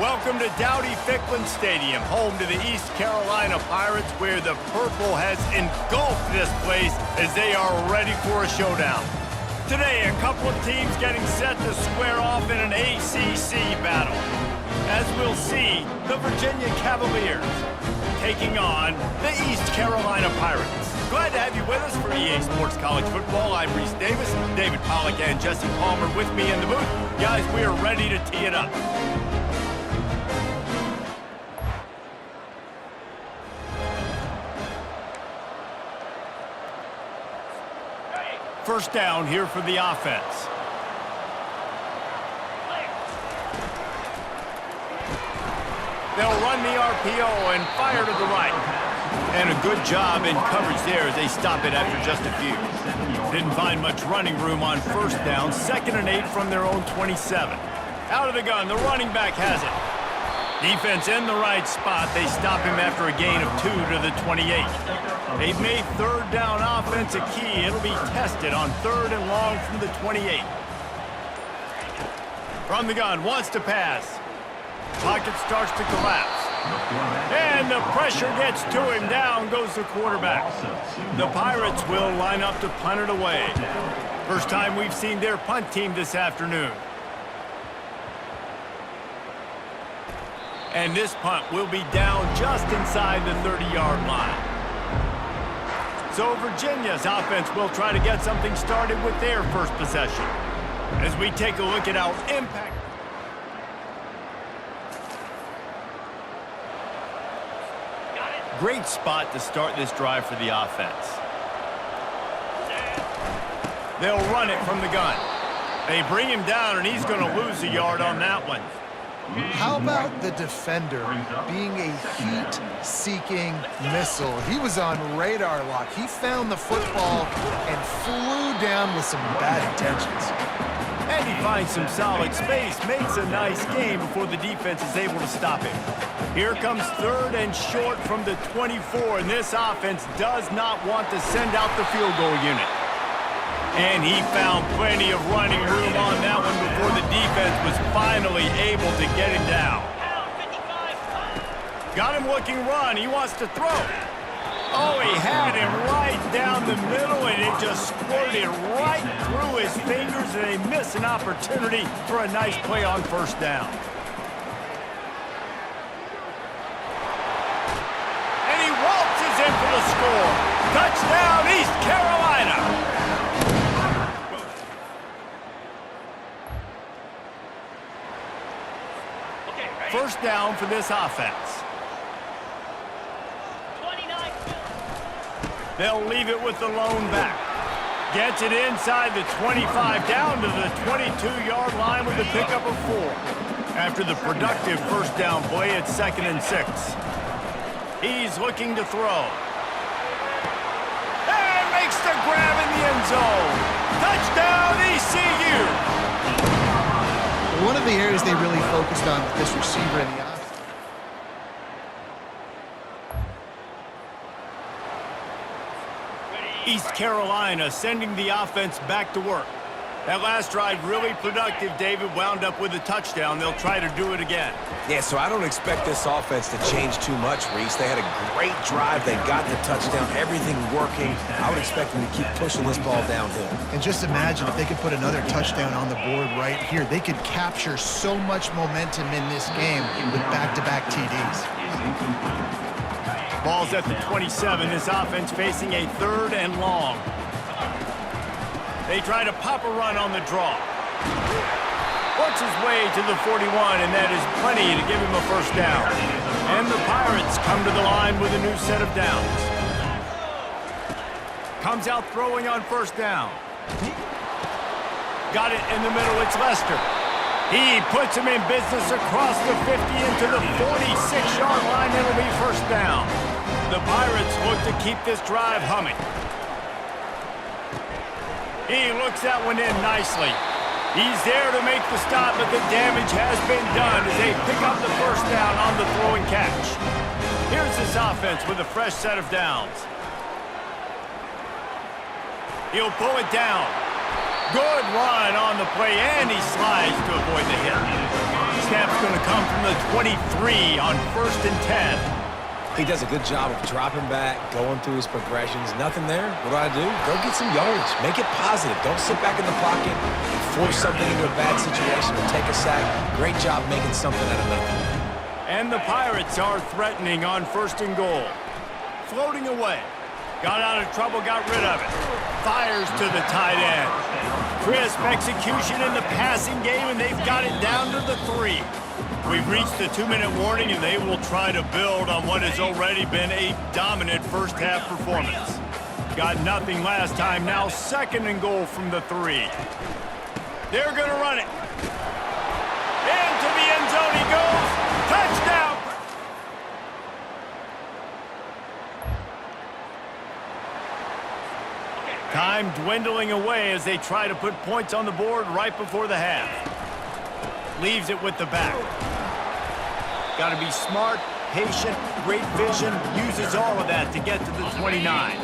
Welcome to Dowdy-Ficklin Stadium, home to the East Carolina Pirates, where the purple has engulfed this place as they are ready for a showdown. Today, a couple of teams getting set to square off in an ACC battle. As we'll see, the Virginia Cavaliers taking on the East Carolina Pirates. Glad to have you with us for EA Sports College Football. I'm Reese Davis, David Pollack and Jesse Palmer with me in the booth. Guys, we are ready to tee it up. First down here for the offense. They'll run the RPO and fire to the right. And a good job in coverage there as they stop it after just a few. Didn't find much running room on first down. 2nd and 8 from their own 27. Out of the gun, the running back has it. Defense in the right spot. They stop him after a gain of 2 to the 28. They've made third down offense a key. It'll be tested on 3rd and long from the 28. From the gun, wants to pass. Pocket starts to collapse. And the pressure gets to him. Down goes the quarterback. The Pirates will line up to punt it away. First time we've seen their punt team this afternoon. And this punt will be down just inside the 30-yard line. So Virginia's offense will try to get something started with their first possession. As we take a look at our impact. Great spot to start this drive for the offense. They'll run it from the gun. They bring him down, and he's going to lose a yard on that one. How about the defender being a heat-seeking missile? He was on radar lock. He found the football and flew down with some bad intentions. And he finds some solid space, makes a nice game before the defense is able to stop him. Here comes 3rd and short from the 24, and this offense does not want to send out the field goal unit. And he found plenty of running room on that one before the defense was finally able to get him down. Got him looking run. He wants to throw. Oh, he had him right down the middle, and it just squirted right through his fingers, and they miss an opportunity for a nice play on first down. And he waltzes in for the score. Touchdown, East Carolina. First down for this offense. They'll leave it with the lone back. Gets it inside the 25, down to the 22-yard line with a pickup of 4. After the productive first down play, it's 2nd and 6. He's looking to throw. And makes the grab in the end zone. Touchdown, ECU! One of the areas they really focused on with this receiver in the offense. East Carolina sending the offense back to work. That last drive really productive. David wound up with a touchdown. They'll try to do it again. Yeah, so I don't expect this offense to change too much, Reese. They had a great drive. They got the touchdown, everything working. I would expect them to keep pushing this ball downhill. And just imagine if they could put another touchdown on the board right here. They could capture so much momentum in this game with back-to-back TDs. Ball's at the 27. This offense facing a 3rd and long. They try to pop a run on the draw. Works his way to the 41, and that is plenty to give him a first down. And the Pirates come to the line with a new set of downs. Comes out throwing on first down. Got it in the middle. It's Lester. He puts him in business across the 50 into the 46-yard line. It'll be first down. The Pirates look to keep this drive humming. He looks that one in nicely. He's there to make the stop, but the damage has been done as they pick up the first down on the throw and catch. Here's this offense with a fresh set of downs. He'll pull it down. Good run on the play, and he slides to avoid the hit. snap's going to come from the 23 on 1st and 10. He does a good job of dropping back, going through his progressions. Nothing there. What do? Go get some yardage. Make it positive. Don't sit back in the pocket and force something into a bad situation or take a sack. Great job making something out of nothing. And the Pirates are threatening on 1st and goal. Floating away. Got out of trouble, got rid of it. Fires to the tight end. Crisp execution in the passing game, and they've got it down to the 3. We've reached the 2-minute warning, and they will try to build on what has already been a dominant first-half performance. Got nothing last time, now 2nd and goal from the 3. They're going to run it. Into the end zone he goes. Touchdown! Time dwindling away as they try to put points on the board right before the half. Leaves it with the back. Got to be smart, patient, great vision, uses all of that to get to the 29.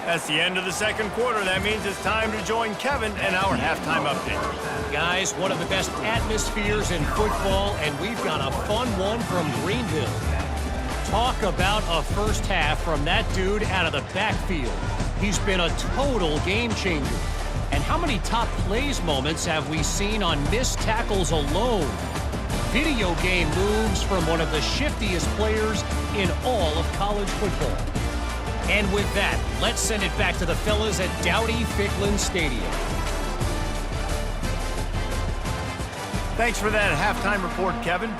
That's the end of the 2nd quarter. That means it's time to join Kevin and our halftime update. Guys, one of the best atmospheres in football, and we've got a fun one from Greenville. Talk about a first half from that dude out of the backfield. He's been a total game changer. And how many top plays moments have we seen on missed tackles alone? Video game moves from one of the shiftiest players in all of college football. And with that, let's send it back to the fellas at Dowdy-Ficklin Stadium. Thanks for that halftime report, Kevin.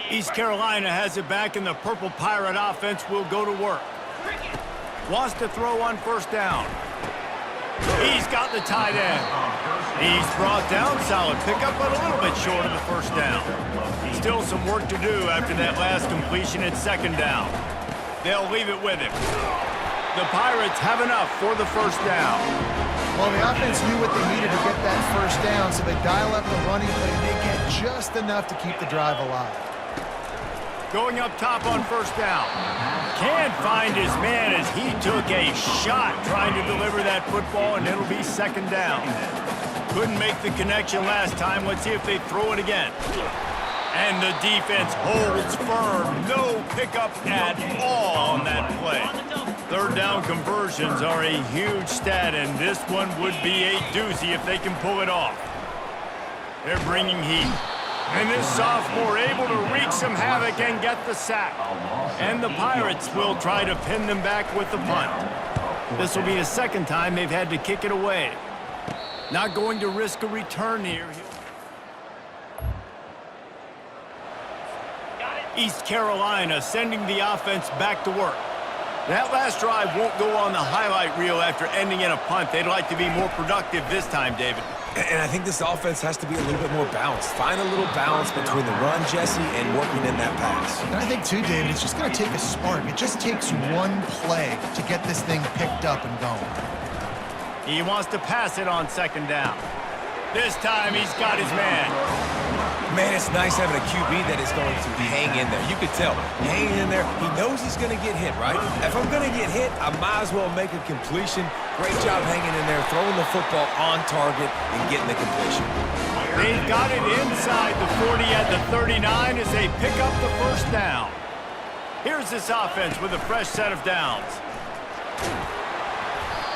East Carolina has it back, and the Purple Pirate offense will go to work. Wants to throw on 1st down. He's got the tight end. He's brought down, solid pickup, but a little bit short of the 1st down. Still some work to do after that last completion at 2nd down. They'll leave it with him. The Pirates have enough for the 1st down. Well, the offense knew what they needed to get that 1st down, so they dial up the running play, and they get just enough to keep the drive alive. Going up top on 1st down. Can't find his man as he took a shot trying to deliver that football, and it'll be 2nd down. Couldn't make the connection last time. Let's see if they throw it again. And the defense holds firm. No pickup at all on that play. 3rd down conversions are a huge stat, and this one would be a doozy if they can pull it off. They're bringing heat. And this sophomore able to wreak some havoc and get the sack. And the Pirates will try to pin them back with the punt. This will be the 2nd time they've had to kick it away. Not going to risk a return here. East Carolina sending the offense back to work. That last drive won't go on the highlight reel after ending in a punt. They'd like to be more productive this time, David. And I think this offense has to be a little bit more balanced. Find a little balance between the run, Jesse, and working in that pass. And I think, too, David, it's just going to take a spark. It just takes one play to get this thing picked up and going. He wants to pass it on 2nd down. This time he's got his man. Man, it's nice having a QB that is going to hang in there. You could tell, hanging in there. He knows he's going to get hit, right? If I'm going to get hit, I might as well make a completion. Great job hanging in there, throwing the football on target and getting the completion. They've got it inside the 40 at the 39 as they pick up the 1st down. Here's this offense with a fresh set of downs.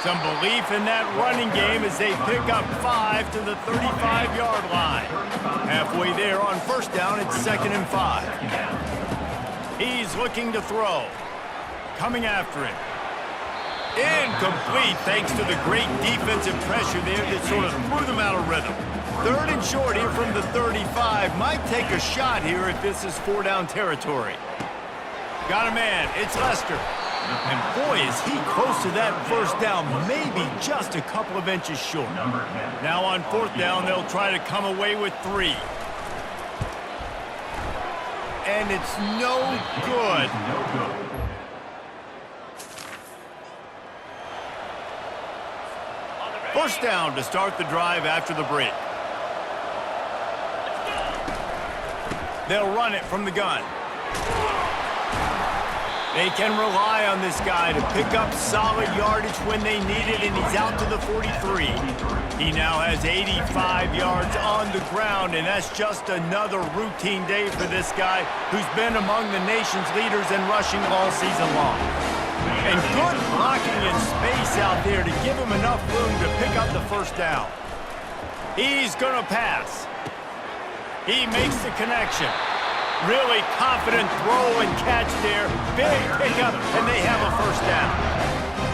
Some belief in that running game as they pick up 5 to the 35-yard line. Halfway there on 1st down, it's 2nd and 5. He's looking to throw. Coming after it. Incomplete thanks to the great defensive pressure there that sort of threw them out of rhythm. 3rd and short here from the 35. Might take a shot here if this is 4-down territory. Got a man. It's Lester. And boy, is he close to that 1st down, maybe just a couple of inches short. Now on 4th down, they'll try to come away with 3. And it's no good. First down to start the drive after the break. They'll run it from the gun. They can rely on this guy to pick up solid yardage when they need it, and he's out to the 43. He now has 85 yards on the ground, and that's just another routine day for this guy who's been among the nation's leaders in rushing all season long. And good blocking in space out there to give him enough room to pick up the first down. He's going to pass. He makes the connection. Really confident throw and catch there. Big pickup, and they have a first down.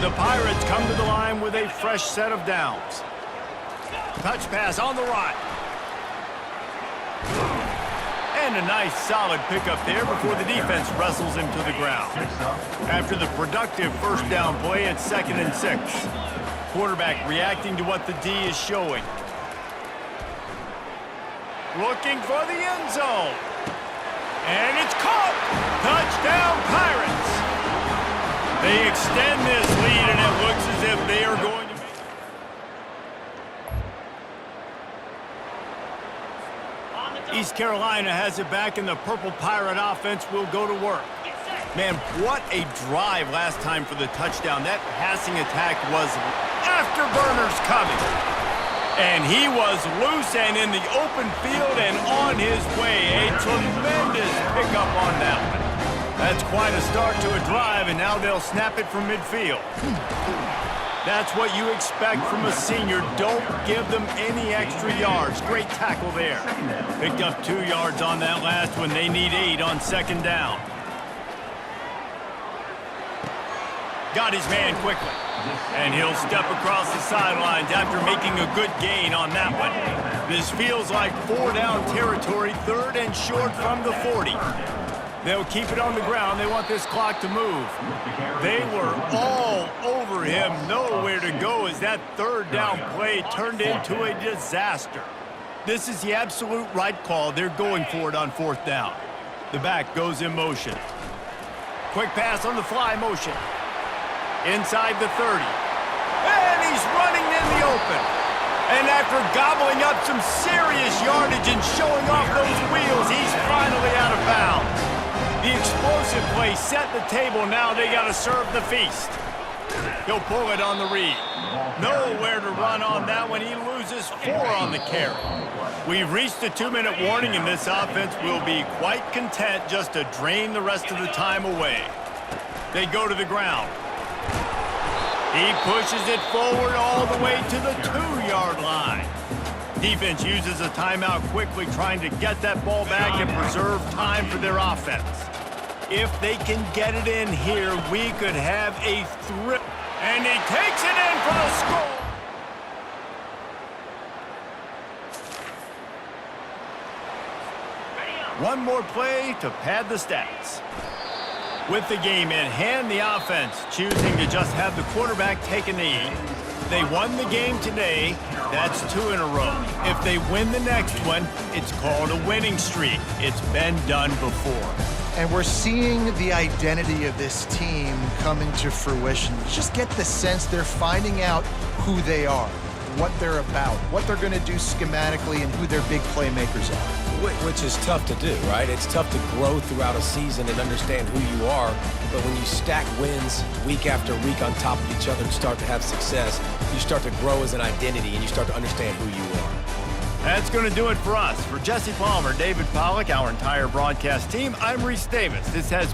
The Pirates come to the line with a fresh set of downs. Touch pass on the right. And a nice solid pickup there before the defense wrestles him to the ground. After the productive first down play, it's 2nd and 6. Quarterback reacting to what the D is showing. Looking for the end zone. And it's caught! Touchdown, Pirates! They extend this lead, and it looks as if they are going to make it. East Carolina has it back, and the Purple Pirate offense will go to work. Man, what a drive last time for the touchdown. That passing attack was afterburners coming. And he was loose and in the open field and on his way. A tremendous pickup on that one. That's quite a start to a drive, and now they'll snap it from midfield. That's what you expect from a senior. Don't give them any extra yards. Great tackle there. Picked up 2 yards on that last one. They need 8 on 2nd down. Got his man quickly. And he'll step across the sidelines after making a good gain on that one. This feels like 4-down territory, 3rd and short from the 40. They'll keep it on the ground. They want this clock to move. They were all over him, nowhere to go as that 3rd down play turned into a disaster. This is the absolute right call. They're going for it on 4th down. The back goes in motion. Quick pass on the fly motion. Inside the 30. And he's running in the open. And after gobbling up some serious yardage and showing off those wheels, he's finally out of bounds. The explosive play set the table. Now they got to serve the feast. He'll pull it on the read. Nowhere to run on that one. He loses 4 on the carry. We've reached a 2-minute warning, and this offense will be quite content just to drain the rest of the time away. They go to the ground. He pushes it forward all the way to the 2-yard line. Defense uses a timeout quickly, trying to get that ball back and preserve time for their offense. If they can get it in here, we could have a thrill. And he takes it in for the score. One more play to pad the stats. With the game in hand, the offense choosing to just have the quarterback take a knee. They won the game today. That's 2 in a row. If they win the next one, it's called a winning streak. It's been done before. And we're seeing the identity of this team coming to fruition. You just get the sense they're finding out who they are, what they're about, what they're going to do schematically, and who their big playmakers are. Which is tough to do, right? It's tough to grow throughout a season and understand who you are. But when you stack wins week after week on top of each other and start to have success, you start to grow as an identity and you start to understand who you are. That's going to do it for us. For Jesse Palmer, David Pollack, our entire broadcast team, I'm Reese Davis. This has